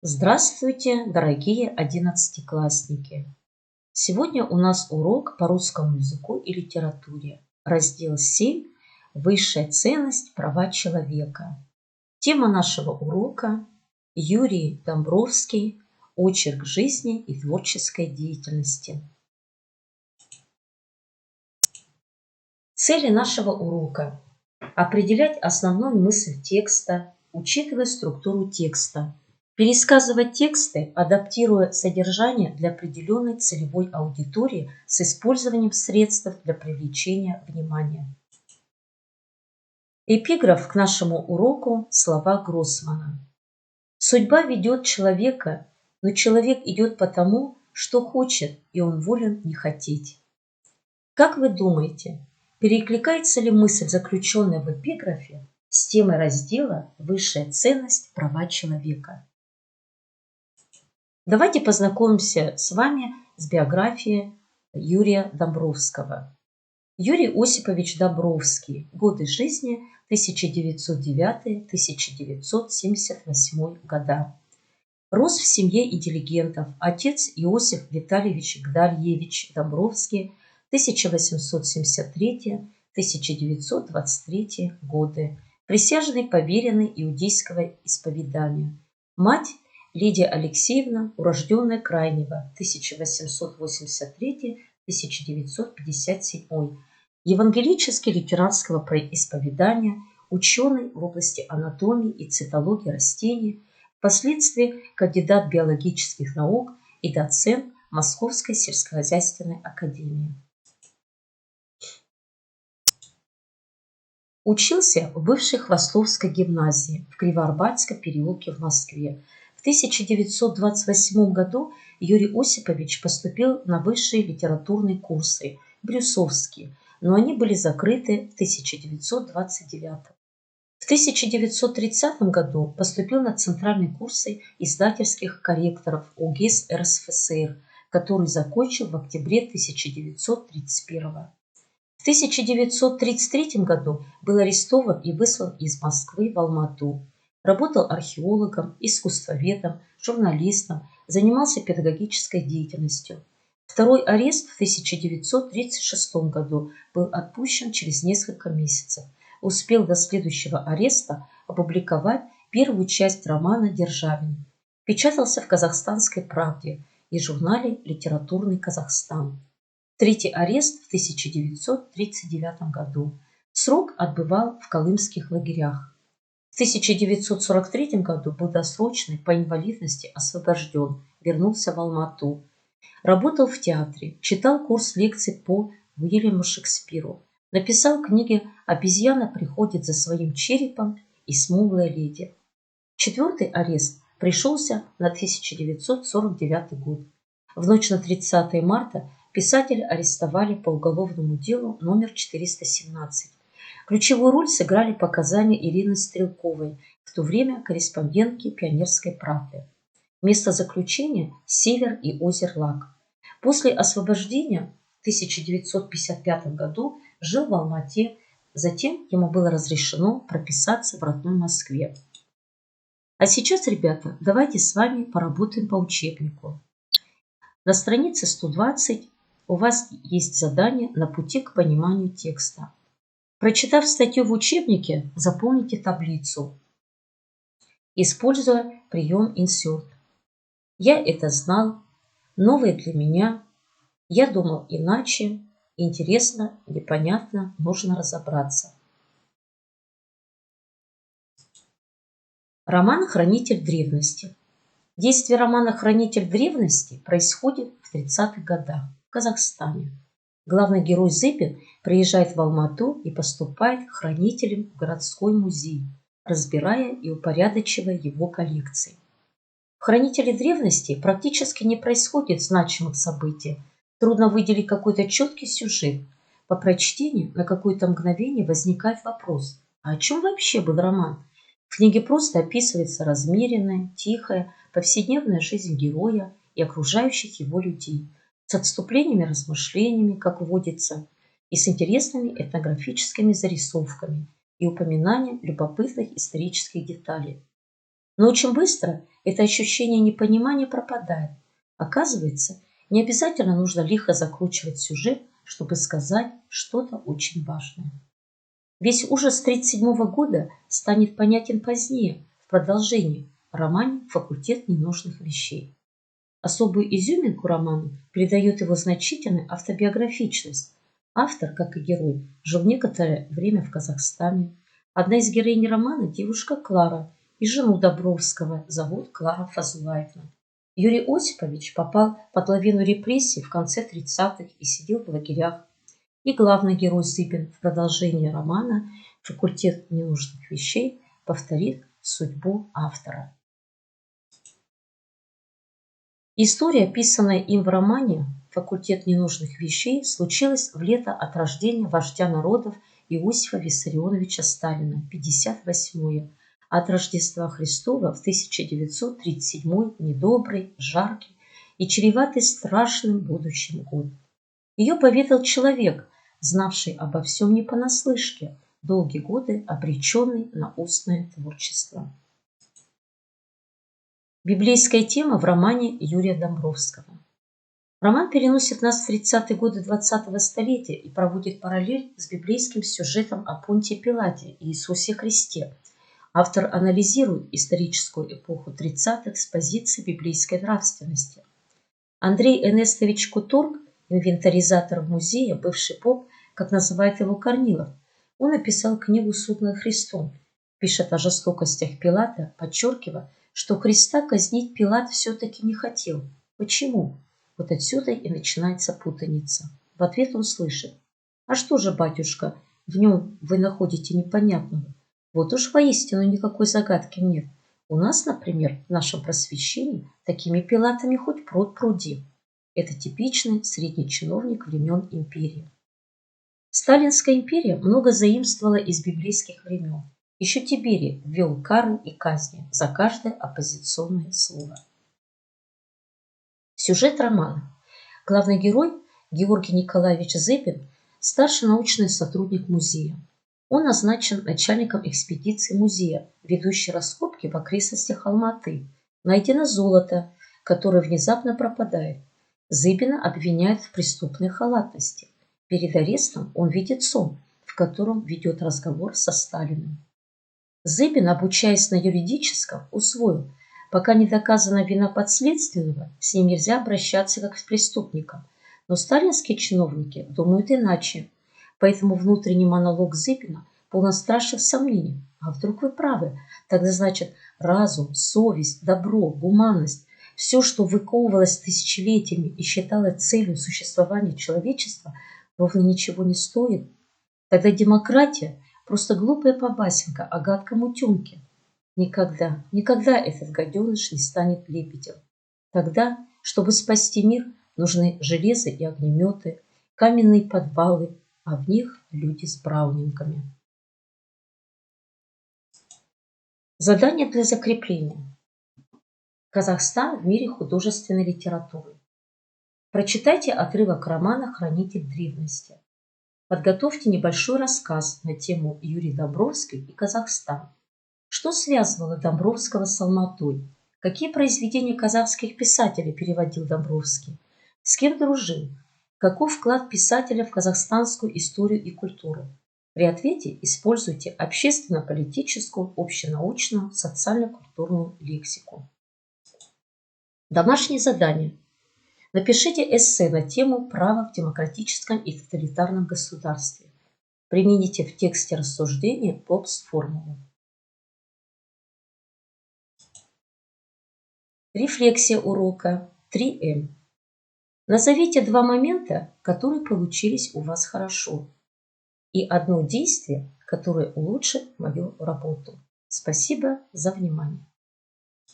Здравствуйте, дорогие одиннадцатиклассники! Сегодня у нас урок по русскому языку и литературе. Раздел 7. Высшая ценность права человека. Тема нашего урока – Юрий Домбровский. Очерк жизни и творческой деятельности. Цели нашего урока – определять основную мысль текста, учитывая структуру текста, пересказывать тексты, адаптируя содержание для определенной целевой аудитории с использованием средств для привлечения внимания. Эпиграф к нашему уроку – слова Гроссмана. Судьба ведет человека, но человек идет потому, что хочет, и он волен не хотеть. Как вы думаете, перекликается ли мысль, заключенная в эпиграфе, с темой раздела «Высшая ценность права человека»? Давайте познакомимся с вами с биографией Юрия Домбровского. Юрий Осипович Домбровский. Годы жизни 1909-1978 года. Рос в семье интеллигентов. Отец Иосиф Витальевич Гдальевич Домбровский, 1873-1923 годы. Присяжный поверенный иудейского исповедания. Мать Лидия Алексеевна, урожденная Крайнева, 1883-1957. Евангелически лютеранского исповедания, ученый в области анатомии и цитологии растений, впоследствии кандидат биологических наук и доцент Московской сельскохозяйственной академии. Учился в бывшей Хвостовской гимназии в Кривоарбатском переулке в Москве. В 1928 году Юрий Осипович поступил на высшие литературные курсы брюсовские, но они были закрыты в 1929. В 1930 году поступил на центральные курсы издательских корректоров УГИС РСФСР, который закончил в октябре 1931. В 1933 году был арестован и выслан из Москвы в Алма-Ату. Работал археологом, искусствоведом, журналистом, занимался педагогической деятельностью. Второй арест в 1936 году был отпущен через несколько месяцев. Успел до следующего ареста опубликовать первую часть романа «Державин». Печатался в «Казахстанской правде» и журнале «Литературный Казахстан». Третий арест в 1939 году. Срок отбывал в колымских лагерях. В 1943 году был досрочно по инвалидности освобожден, вернулся в Алма-Ату. Работал в театре, читал курс лекций по Уильяму Шекспиру. Написал книги «Обезьяна приходит за своим черепом» и «Смуглая леди». Четвертый арест пришелся на 1949 год. В ночь на 30 марта писателя арестовали по уголовному делу номер 417. Ключевую роль сыграли показания Ирины Стрелковой, в то время корреспондентки «Пионерской правды». Место заключения – Север и Озерлак. После освобождения в 1955 году жил в Алма-Ате, затем ему было разрешено прописаться в родной Москве. А сейчас, ребята, давайте с вами поработаем по учебнику. На странице 120 у вас есть задание на пути к пониманию текста. Прочитав статью в учебнике, заполните таблицу, используя прием insert. Я это знал, новое для меня, я думал иначе, интересно, непонятно, нужно разобраться. Роман «Хранитель древности». Действие романа «Хранитель древности» происходит в 30-х годах в Казахстане. Главный герой Зыбин приезжает в Алма-Ату и поступает хранителем в городской музей, разбирая и упорядочивая его коллекции. В «Хранителе древности» практически не происходит значимых событий. Трудно выделить какой-то четкий сюжет. По прочтению на какое-то мгновение возникает вопрос: а о чем вообще был роман? В книге просто описывается размеренная, тихая, повседневная жизнь героя и окружающих его людей, с отступлениями, размышлениями, как водится, и с интересными этнографическими зарисовками и упоминанием любопытных исторических деталей. Но очень быстро это ощущение непонимания пропадает. Оказывается, не обязательно нужно лихо закручивать сюжет, чтобы сказать что-то очень важное. Весь ужас 1937 года станет понятен позднее, в продолжении, в романе «Факультет ненужных вещей». Особую изюминку роману придает его значительная автобиографичность. Автор, как и герой, жил некоторое время в Казахстане. Одна из героинь романа – девушка Клара, и жену Добровского зовут Клара Фазулаевна. Юрий Осипович попал под лавину репрессий в конце 30-х и сидел в лагерях. И главный герой Зыбин в продолжении романа «Факультет ненужных вещей» повторит судьбу автора. История, описанная им в романе «Факультет ненужных вещей», случилась в лето от рождения вождя народов Иосифа Виссарионовича Сталина, 58-е, от Рождества Христова в 1937 недобрый, жаркий и чреватый страшным будущим год. Ее поведал человек, знавший обо всем не понаслышке, долгие годы обреченный на устное творчество. Библейская тема в романе Юрия Домбровского. Роман переносит нас в 30-е годы 20-го столетия и проводит параллель с библейским сюжетом о Понтии Пилате и Иисусе Христе. Автор анализирует историческую эпоху 30-х с позиции библейской нравственности. Андрей Энестович Куторг, инвентаризатор музея, бывший поп, как называет его Корнилов, он написал книгу «Суд над Христом», пишет о жестокостях Пилата, подчеркивая, что Христа казнить Пилат все-таки не хотел. Почему? Вот отсюда и начинается путаница. В ответ он слышит: «А что же, батюшка, в нем вы находите непонятного? Вот уж воистину никакой загадки нет. У нас, например, в нашем просвещении такими Пилатами хоть пруд пруди». Это типичный средний чиновник времен империи. Сталинская империя много заимствовала из библейских времен. Еще Тиберий ввел кары и казни за каждое оппозиционное слово. Сюжет романа. Главный герой Георгий Николаевич Зыбин – старший научный сотрудник музея. Он назначен начальником экспедиции музея, ведущей раскопки в окрестностях Алматы. Найдено золото, которое внезапно пропадает. Зыбина обвиняют в преступной халатности. Перед арестом он видит сон, в котором ведет разговор со Сталиным. Зыбин, обучаясь на юридическом, усвоил: пока не доказана вина подследственного, с ним нельзя обращаться как с преступником. Но сталинские чиновники думают иначе. Поэтому внутренний монолог Зыбина полон страшных сомнений. А вдруг вы правы? Тогда значит разум, совесть, добро, гуманность, все, что выковывалось тысячелетиями и считалось целью существования человечества, ровно ничего не стоит. Тогда демократия – просто глупая побасенка о гадком утенке. Никогда, никогда этот гаденыш не станет лебедем. Тогда, чтобы спасти мир, нужны железо и огнеметы, каменные подвалы, а в них люди с браунингами. Задание для закрепления. Казахстан в мире художественной литературы. Прочитайте отрывок романа «Хранитель древности». Подготовьте небольшой рассказ на тему Юрий Домбровский и Казахстан. Что связывало Домбровского с Алматой? Какие произведения казахских писателей переводил Домбровский? С кем дружил? Каков вклад писателя в казахстанскую историю и культуру? При ответе используйте общественно-политическую, общенаучную, социально-культурную лексику. Домашнее задание. Напишите эссе на тему «Право в демократическом и тоталитарном государстве». Примените в тексте рассуждения ПОПС-формулу. Рефлексия урока 3М. Назовите два момента, которые получились у вас хорошо, и одно действие, которое улучшит мою работу. Спасибо за внимание.